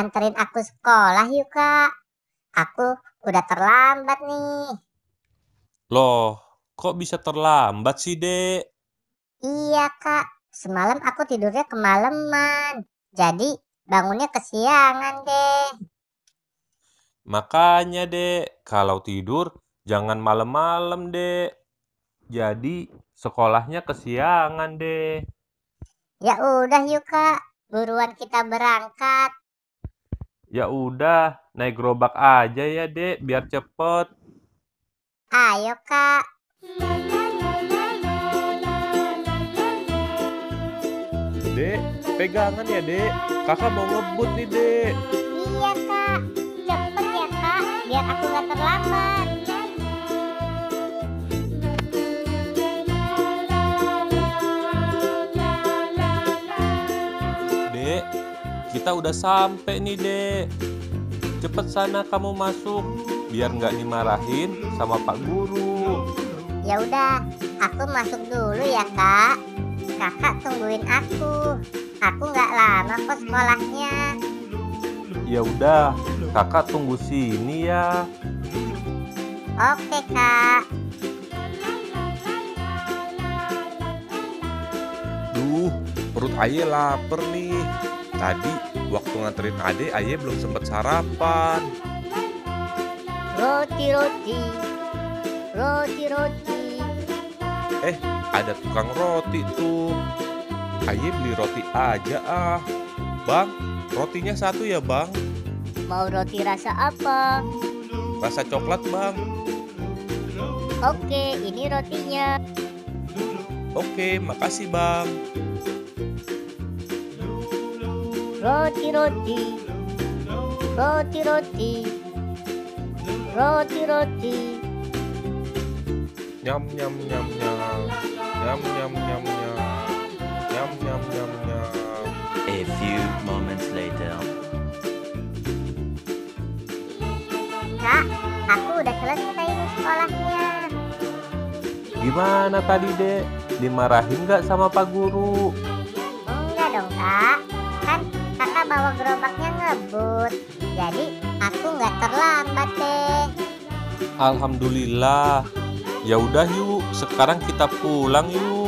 anterin aku sekolah yuk, Kak. Aku udah terlambat nih. Loh, kok bisa terlambat sih, Dek? Iya, Kak. Semalam aku tidurnya kemalaman. Jadi bangunnya kesiangan deh. Makanya, Dek, kalau tidur jangan malam-malam, Dek. Jadi sekolahnya kesiangan, Dek. Ya udah yuk, Kak. Buruan kita berangkat. Ya udah, naik gerobak aja ya, Dek, biar cepet. Ayo, Kak. Dek, pegangan ya, Dek. Kakak mau ngebut nih, Dek. Iya, Kak. Cepet ya, Kak. Biar aku gak terlambat. Dek, kita udah sampai nih, Dek. Cepet sana kamu masuk, biar nggak dimarahin sama Pak Guru. Ya udah, aku masuk dulu ya, Kak. Kakak tungguin aku. Aku nggak lama kok sekolahnya. Ya udah, kakak tunggu sini ya. Oke, Kak. Duh, perut Aye lapar nih. Tadi waktu nganterin Ade, Aye belum sempat sarapan. Roti, roti. Roti, roti. Ada tukang roti tuh. Aye beli roti aja ah. Bang, rotinya satu ya, Bang. Mau roti rasa apa? Rasa coklat, Bang. Oke, ini rotinya. Oke, makasih, Bang. Roti, roti. Roti, roti. Roti, roti. Nyam nyam nyam nyam. Nyam nyam nyam nyam. Nyam nyam nyam nyam. A few moments later. Kak, aku udah selesai nih sekolahnya. Gimana tadi, Dek? Dimarahin nggak sama Pak Guru? Enggak dong, Kak. Kan kakak bawa gerobaknya ngebut. Jadi aku nggak terlambat deh. Alhamdulillah. Ya udah yuk, sekarang kita pulang yuk.